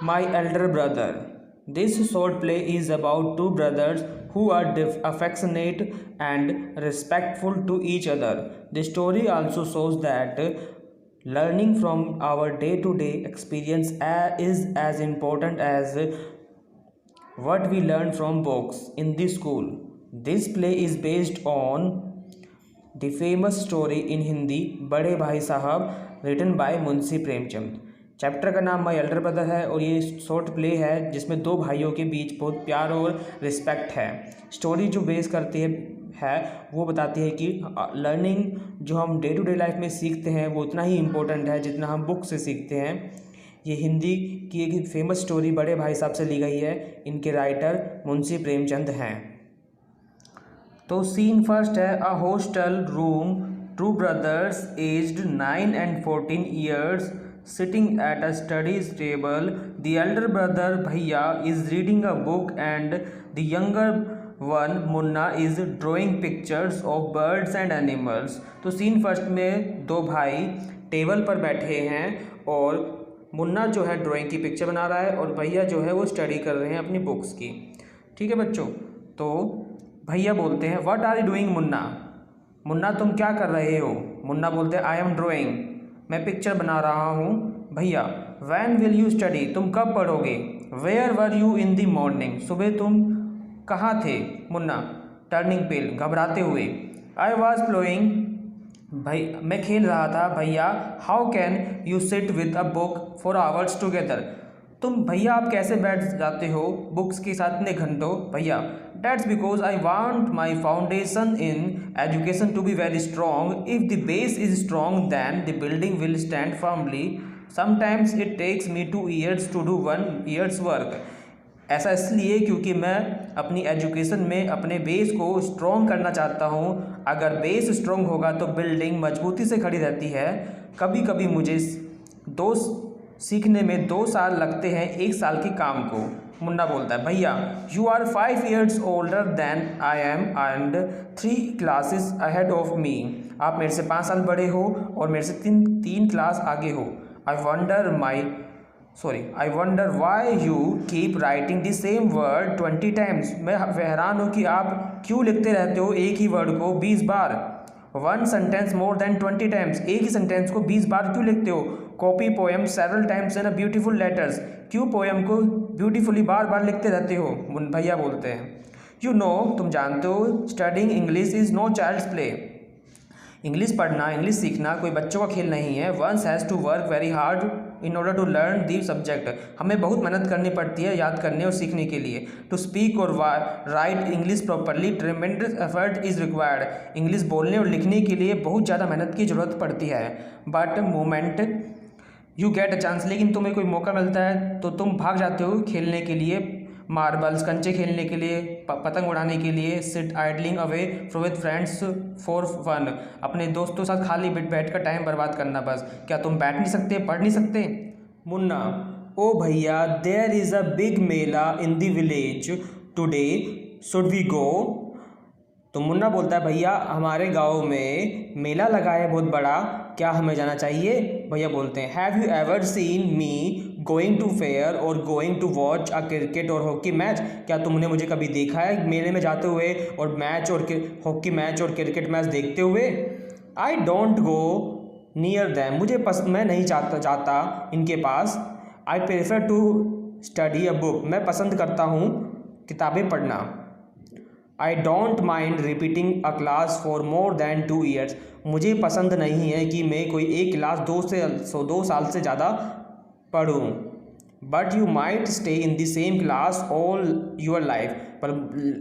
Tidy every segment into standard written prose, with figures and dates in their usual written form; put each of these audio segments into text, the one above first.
My elder brother. This short play is about two brothers who are affectionate and respectful to each other. The story also shows that learning from our day to day experience is as important as what we learn from books in the school. This play is based on the famous story in Hindi बड़े भाई साहब written by Munshi Premchand. Chapter का नाम my elder brother है और ये short play है जिसमें दो भाइयों के बीच बहुत प्यार और रिस्पेक्ट है। स्टोरी जो बेस करती है वो बताती है कि लर्निंग जो हम डे टू डे लाइफ में सीखते हैं वो उतना ही इम्पोर्टेंट है जितना हम बुक से सीखते हैं। ये हिंदी की एक फेमस स्टोरी बड़े भाई साहब से ली गई है। इनके राइटर मुंशी प्रेमचंद हैं। तो सीन फर्स्ट है a hostel room, two brothers aged 9 and 14 years sitting at a study table. The elder brother Bhaiya is reading a book and the younger one Munna is drawing pictures of birds and animals. तो scene first में दो भाई table पर बैठे हैं और मुन्ना जो है ड्राइंग की पिक्चर बना रहा है और भैया जो है वो स्टडी कर रहे हैं अपनी बुक्स की। ठीक है बच्चों। तो भैया बोलते हैं what are you doing Munna. Munna तुम क्या कर रहे हो। मुन्ना बोलते हैं आई एम ड्राइंग, मैं पिक्चर बना रहा हूँ। भैया व्हेन विल यू स्टडी, तुम कब पढ़ोगे। Where were you in the morning, सुबह तुम कहाँ थे। मुन्ना टर्निंग पेल, घबराते हुए। आई वॉज प्लेइंग, भाई मैं खेल रहा था। भैया how can you sit with a book for hours together, तुम भैया आप कैसे बैठ जाते हो बुक्स के साथ इतने घंटों। भैया that's because I want my foundation in education to be very strong. If the base is strong than the building will stand firmly. Sometimes it takes me 2 years to do 1 year's work. ऐसा इसलिए क्योंकि मैं अपनी education में अपने base को strong करना चाहता हूँ। अगर बेस स्ट्रॉन्ग होगा तो बिल्डिंग मजबूती से खड़ी रहती है। कभी कभी मुझे दो सीखने में 2 साल लगते हैं 1 साल के काम को। मुन्ना बोलता है भैया you are 5 years older than I am and 3 classes ahead of me, आप मेरे से 5 साल बड़े हो और मेरे से तीन क्लास आगे हो। I wonder why you keep writing the same word 20 times, मैं हैरान हूँ कि आप क्यों लिखते रहते हो एक ही वर्ड को 20 बार। 1 sentence मोर देन 20 times, एक ही सेंटेंस को 20 बार क्यों लिखते हो। Copy poem several times in a beautiful letters, क्यों पोएम को ब्यूटीफुली बार बार लिखते रहते हो। भैया बोलते हैं यू नो, तुम जानते हो studying English is no child's play, English पढ़ना इंग्लिश सीखना कोई बच्चों का खेल नहीं है। One's has to work very hard in order to learn the subject, हमें बहुत मेहनत करनी पड़ती है याद करने और सीखने के लिए। टू स्पीक और right English properly ट्रेमेंडस effort is required, English बोलने और लिखने के लिए बहुत ज़्यादा मेहनत की ज़रूरत पड़ती है। But moment you get a chance, लेकिन तुम्हें कोई मौका मिलता है तो तुम भाग जाते हो खेलने के लिए, मार्बल्स कंचे खेलने के लिए, पतंग उड़ाने के लिए। Sit idling away from with friends for fun, अपने दोस्तों के साथ खाली बैठ कर टाइम बर्बाद करना बस। क्या तुम बैठ नहीं सकते, पढ़ नहीं सकते। मुन्ना ओ भैया there is a big mela in the village today, should we go. तो मुन्ना बोलता है भैया हमारे गांव में मेला लगा है बहुत बड़ा, क्या हमें जाना चाहिए। भैया बोलते हैं have you ever seen me going to fair और going to watch a cricket और हॉकी मैच, क्या तुमने मुझे कभी देखा है मेले में जाते हुए और मैच और हॉकी मैच और क्रिकेट मैच देखते हुए। I don't go near them, मुझे मैं नहीं जाता इनके पास। I prefer to study a book, मैं पसंद करता हूँ किताबें पढ़ना। I don't mind repeating a class for more than 2 years, मुझे पसंद नहीं है कि मैं कोई एक क्लास 2 साल से ज़्यादा पढ़ूँ। But you might stay in the same class all your life, पर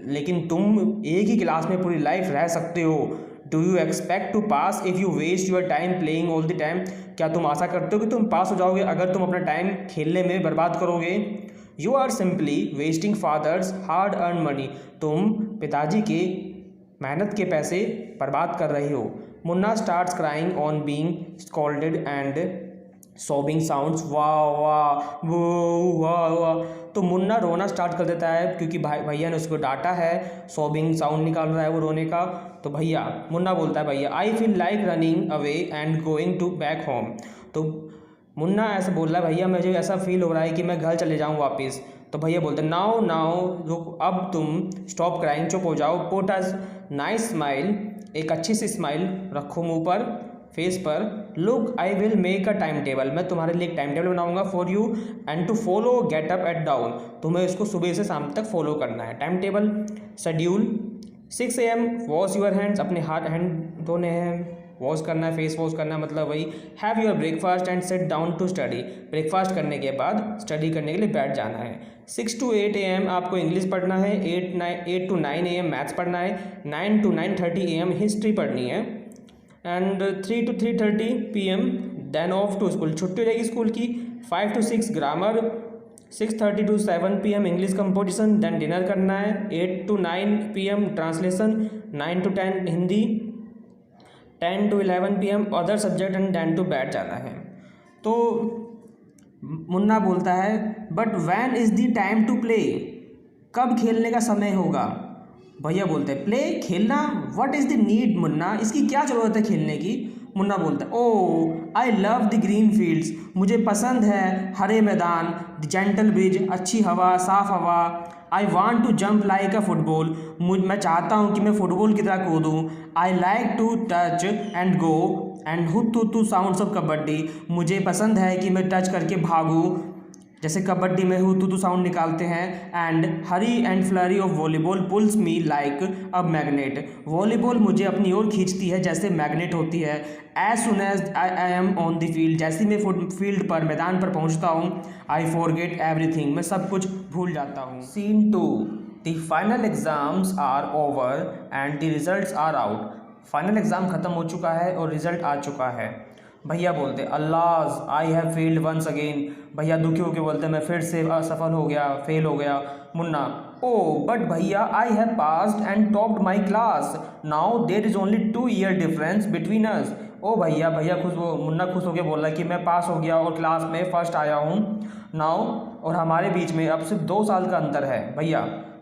लेकिन तुम एक ही क्लास में पूरी लाइफ रह सकते हो। Do you expect to pass if you waste your time playing all the time, क्या तुम आशा करते हो कि तुम पास हो जाओगे अगर तुम अपना टाइम खेलने में बर्बाद करोगे। You are simply wasting father's hard earn money, तुम पिताजी के मेहनत के पैसे बर्बाद कर रहे हो। Munna starts crying on being scolded and sobbing sounds वाह वाह वो वाह वाह, तो मुन्ना रोना स्टार्ट कर देता है क्योंकि भैया ने उसको डांटा है, सॉबिंग साउंड निकाल रहा है वो रोने का। तो भैया मुन्ना बोलता है भैया I feel like running away and going to back home, तो मुन्ना ऐसे बोल रहा है, भैया मुझे ऐसा फील हो रहा है कि मैं घर चले जाऊँ वापस। तो भैया बोलते हैं, नाउ नाउ रुक, अब तुम स्टॉप क्राइंग, चुप हो जाओ। पुट अ नाइस स्माइल, एक अच्छी सी स्माइल रखो मुंह पर, फेस पर। Look I will make a time table, मैं तुम्हारे लिए एक टाइम टेबल बनाऊंगा for you and to follow get up at dawn, तुम्हें इसको सुबह से शाम तक फॉलो करना है। Time table schedule 6 AM wash your hands, अपने हाथ हैंड धोने हैं, वॉश करना है, फेस वॉश करना है, मतलब वही। Have your breakfast and sit down to study, breakfast करने के बाद स्टडी करने के लिए बैठ जाना है। 6 to 8 AM आपको इंग्लिश पढ़ना है, 8 to 9 AM मैथ्स पढ़ना है, 9 to 9:30 AM हिस्ट्री पढ़नी है, and 3 to 3:30 PM then off to school, छुट्टी हो जाएगी स्कूल की। 5 to 6 grammar, 6:30 to 7 PM English composition, then dinner करना है। 8 to 9 PM translation, 9 to 10 Hindi, 10 to 11 PM other subject and 10 to बैठ जाना है। तो मुन्ना बोलता है, but when is the time to play, कब खेलने का समय होगा। भैया बोलते हैं, प्ले, खेलना, what is the need Munna, इसकी क्या ज़रूरत है खेलने की। मुन्ना बोलता है, oh I love the green fields, मुझे पसंद है हरे मैदान, द जेंटल ब्रिज, अच्छी हवा, साफ हवा। I want to jump like a football, मैं चाहता हूँ कि मैं फुटबॉल की तरह कूदूँ। I like to touch and go and hututu sounds of kabaddi, मुझे पसंद है कि मैं टच करके भागूँ, जैसे कबड्डी में हुतुतु साउंड निकालते हैं। And hurry and flurry of volleyball pulls me like a magnet, volleyball मुझे अपनी ओर खींचती है जैसे मैग्नेट होती है। As soon as I am on the field, जैसे मैं फील्ड पर, मैदान पर पहुंचता हूँ, आई फॉरगेट एवरीथिंग, मैं सब कुछ भूल जाता हूँ। Scene 2, the final exams are over and the results are out, final exam ख़त्म हो चुका है और रिज़ल्ट आ चुका है। भैया बोलते, Allah I have failed once again, भैया दुखी होकर बोलते, मैं फिर से असफल हो गया, फेल हो गया। मुन्ना, ओ बट भैया I have passed and topped my class, now there is only 2 year difference between us. Oh भैया, मुन्ना खुश होकर बोल रहा है कि मैं पास हो गया और क्लास में फ़र्स्ट आया हूँ नाउ, और हमारे बीच में अब सिर्फ 2 साल का अंतर है। भैया,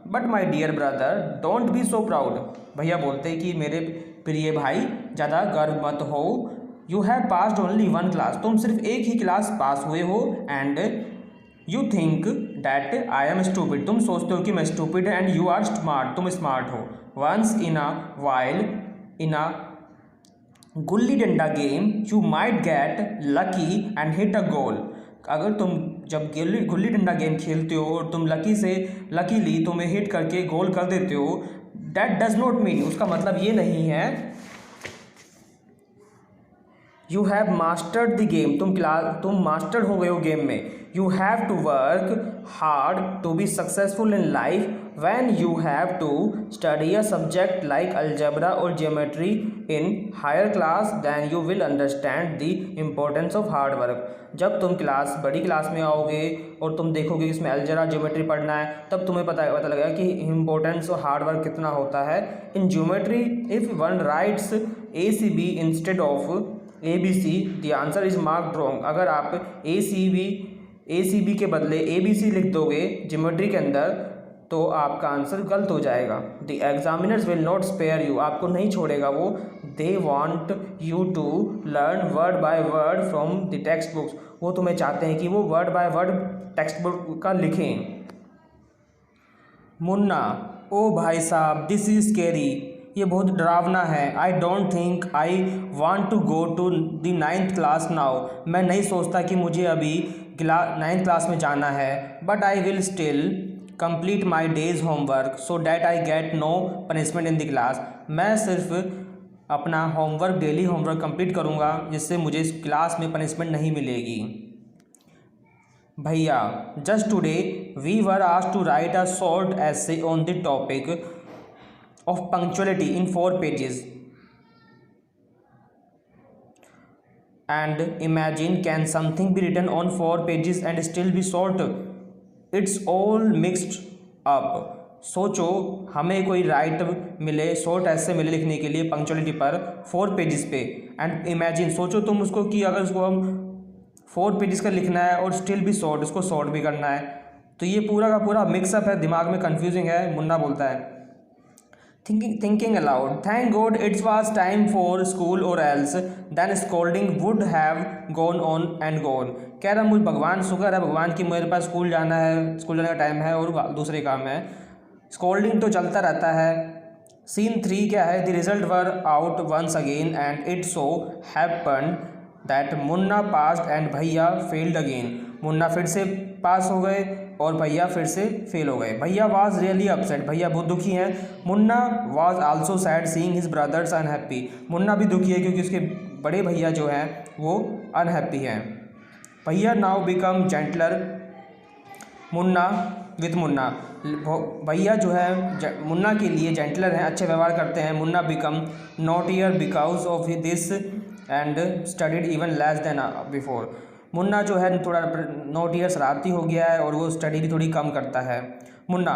but my dear brother don't be so proud, भैया बोलते कि मेरे प्रिय भाई ज़्यादा गर्व मत हो। You have passed only 1 class, तुम सिर्फ एक ही क्लास पास हुए हो। And you think that I am stupid, तुम सोचते हो कि मैं stupid and you are smart, तुम स्मार्ट हो। Once in a while in a gulli danda game you might get lucky and hit a goal, अगर तुम जब गुल्ली डंडा गेम खेलते हो और तुम लकीली तुम्हें हिट करके गोल कर देते हो, दैट डज नॉट मीन, उसका मतलब ये नहीं है you have mastered the game, तुम मास्टर हो गए हो गेम में। You have to work hard to be successful in life, when you have to study a subject like algebra और geometry in higher class than you will understand the importance of hard work, जब तुम बड़ी class में आओगे और तुम देखोगे इसमें अलजेब्रा ज्योमेट्री पढ़ना है, तब तुम्हें पता लगेगा कि इम्पोर्टेंस ऑफ हार्ड वर्क कितना होता है। In geometry if one rights ACB instead of ABC the answer is marked wrong, अगर आप ACB के बदले ABC लिख दोगे ज्योमेट्री के अंदर तो आपका आंसर गलत हो जाएगा। The examiners will not spare you, आपको नहीं छोड़ेगा वो। They want you to learn word by word from the text books, वो तुम्हें चाहते हैं कि वो word by word text book का लिखें। मुन्ना, ओ भाई साहब दिस इज स्केरी, ये बहुत डरावना है। I don't think I want to go to the 9th class now, मैं नहीं सोचता कि मुझे अभी 9th क्लास में जाना है। But I will still complete my day's homework so that I get no punishment in the class, मैं सिर्फ अपना होमवर्क, डेली होमवर्क कंप्लीट करूँगा जिससे मुझे इस क्लास में पनिशमेंट नहीं मिलेगी। भैया, just today we were asked to write a short essay on the topic of punctuality in 4 pages, and imagine can something be written on 4 pages and still be short, it's all mixed up। सोचो हमें कोई short ऐसे मिले लिखने के लिए punctuality पर 4 pages पे, एंड इमेजिन सोचो तुम उसको कि अगर उसको हम 4 पेजेस का लिखना है और स्टिल भी शॉर्ट, उसको शॉर्ट भी करना है, तो ये पूरा का पूरा मिक्सअप है, दिमाग में कन्फ्यूजिंग है। मुन्ना बोलता है, Thinking aloud. Thank God it was time for school or else then scolding would have gone on and gone. कह रहा मुझे भगवान शुक्र है भगवान की मेरे पास स्कूल जाना है, स्कूल जाने का टाइम है और दूसरे काम है, स्कोल्डिंग तो चलता रहता है. सीन 3 क्या है? The result were out once again and it so happen that Munna passed and भैया फेल्ड अगेन. मुन्ना फिर से पास हो गए और भैया फिर से फेल हो गए. भैया वाज रियली अपसेट. भैया बहुत दुखी हैं. Munna was also sad seeing his brothers unhappy. Munna भी दुखी है क्योंकि उसके बड़े भैया जो हैं वो अनहैप्पी हैं. भैया now become gentler Munna with Munna. भैया जो है मुन्ना के लिए जेंटलर हैं, अच्छे व्यवहार करते हैं. Munna become naughtier because of this and studied even less than before. Munna जो है थोड़ा नॉटियर शरारती हो गया है और वो स्टडी भी थोड़ी कम करता है. Munna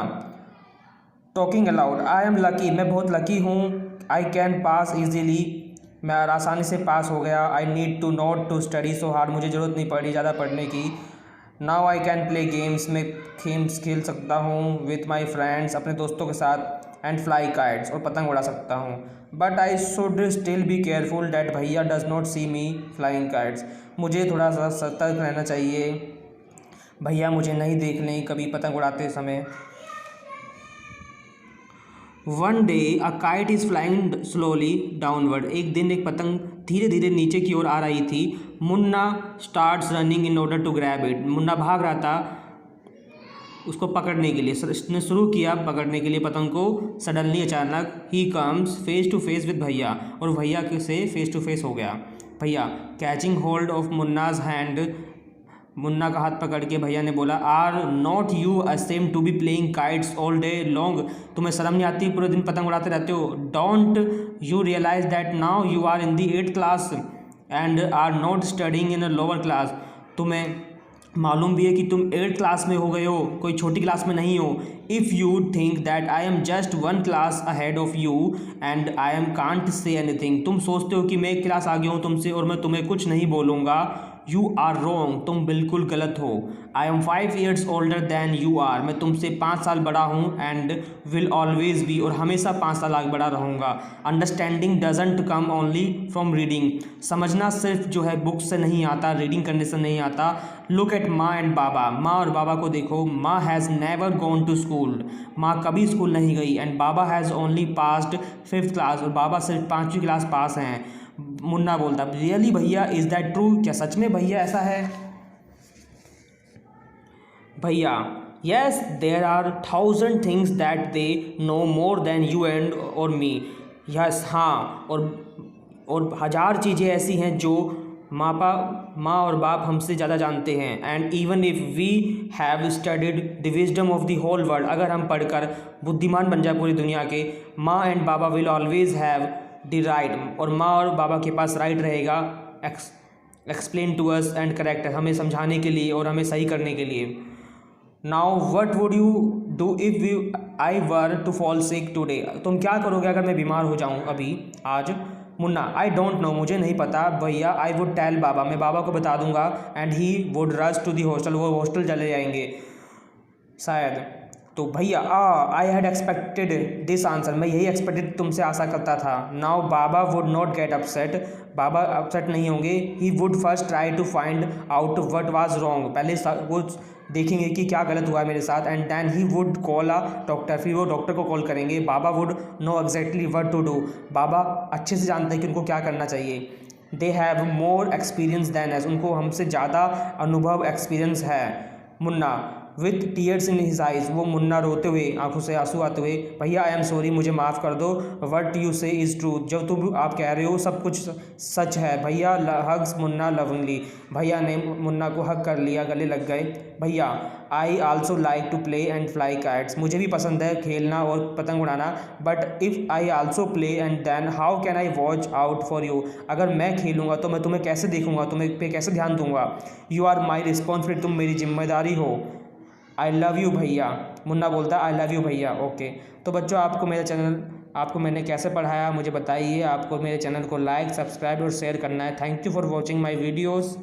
talking aloud. I am lucky. मैं बहुत लकी हूँ. I can pass easily. मैं आसानी से पास हो गया. I need to not to study so hard. मुझे ज़रूरत नहीं पड़ी ज़्यादा पढ़ने की. Now I can play games. मैं गेम्स खेल सकता हूँ विथ माई फ्रेंड्स अपने दोस्तों के साथ. एंड फ्लाई काइट्स और पतंग उड़ा सकता हूँ. But I should still be careful that भैया does not see me flying kites. मुझे थोड़ा सा सतर्क रहना चाहिए. भैया मुझे नहीं देख लें कभी पतंग उड़ाते समय. One day a kite is flying slowly downward. एक दिन एक पतंग धीरे धीरे नीचे की ओर आ रही थी. Munna starts running in order to grab it. Munna भाग रहा था उसको पकड़ने के लिए. इसने शुरू किया पकड़ने के लिए पतंग को. सडनली अचानक ही comes face to face with भैया और भैया से फेस टू फेस हो गया. भैया catching hold of Munna's hand. Munna का हाथ पकड़ के भैया ने बोला are not you ashamed to be playing kites all day long. तुम्हें शर्म नहीं आती पूरे दिन पतंग उड़ाते रहते हो. Don't you realise that now you are in the 8th class and are not studying in a lower class. तुम्हें मालूम भी है कि तुम 8th क्लास में हो गए हो, कोई छोटी क्लास में नहीं हो. If you think that I am just 1 class ahead of you and I am can't say anything. तुम सोचते हो कि मैं 1 क्लास आगे हूँ तुमसे और मैं तुम्हें कुछ नहीं बोलूँगा. You are wrong. तुम बिल्कुल गलत हो. I am 5 years older than you are. मैं तुमसे 5 साल बड़ा हूँ एंड विल ऑलवेज बी और हमेशा 5 साल आगे बड़ा रहूँगा. Understanding doesn't come only from reading. समझना सिर्फ जो है बुक से नहीं आता, रीडिंग करने से नहीं आता. लुक एट माँ एंड बाबा. माँ और बाबा को देखो. माँ has never gone to school. माँ कभी स्कूल नहीं गई. एंड बाबा has only passed 5th class. और बाबा सिर्फ 5वीं क्लास पास हैं. मुन्ना बोलता रियली भैया इज़ दैट ट्रू. क्या सच में भैया ऐसा है? भैया yes there are 1000 things that they know more than you and और मी. यस हाँ और 1000 चीज़ें ऐसी हैं जो माँ और बाप हमसे ज़्यादा जानते हैं. And even if we have studied the wisdom of the whole world. अगर हम पढ़कर बुद्धिमान बन जाए पूरी दुनिया के, माँ एंड बाबा will always have the right. और माँ और बाबा के पास राइट रहेगा explain to us and correct. हमें समझाने के लिए और हमें सही करने के लिए. Now what would you do if I were to fall sick today. तुम क्या करोगे अगर मैं बीमार हो जाऊँ अभी आज? Munna I don't know. मुझे नहीं पता. भैया आई वुड टेल बाबा. मैं बाबा को बता दूंगा. And he would rush to the hostel. वो हॉस्टल चले जाएंगे शायद. तो भैया I had expected this answer. मैं यही एक्सपेक्टेड तुमसे आशा करता था. नाउ बाबा वुड नॉट गेट अपसेट. बाबा अपसेट नहीं होंगे. He would first try to find out what was wrong. पहले वो देखेंगे कि क्या गलत हुआ है मेरे साथ. And then he would call a doctor. फिर वो डॉक्टर को कॉल करेंगे. बाबा would know exactly what to do. बाबा अच्छे से जानते हैं कि उनको क्या करना चाहिए. They have more experience than us. उनको हमसे ज़्यादा अनुभव एक्सपीरियंस है. Munna with tears in his eyes. वो मुन्ना रोते हुए आंखों से आंसू आते हुए भैया आई एम सॉरी. मुझे माफ़ कर दो. वट यू से इज़ ट्रू. जो तुम आप कह रहे हो सब कुछ सच है. भैया हग्स मुन्ना लवंगली. भैया ने मुन्ना को हग कर लिया, गले लग गए. भैया I also like to play and fly kites. मुझे भी पसंद है खेलना और पतंग उड़ाना. But if I also play and then how can I watch out for you. अगर मैं खेलूँगा तो मैं तुम्हें कैसे देखूँगा, तुम्हें पे कैसे ध्यान दूंगा. You are my responsibility. तुम मेरी जिम्मेदारी हो. आई लव यू भैया. मुन्ना बोलता आई लव यू भैया. ओके तो बच्चों आपको मैंने कैसे पढ़ाया मुझे बताइए. आपको मेरे चैनल को लाइक सब्सक्राइब और शेयर करना है. Thank you for watching my videos.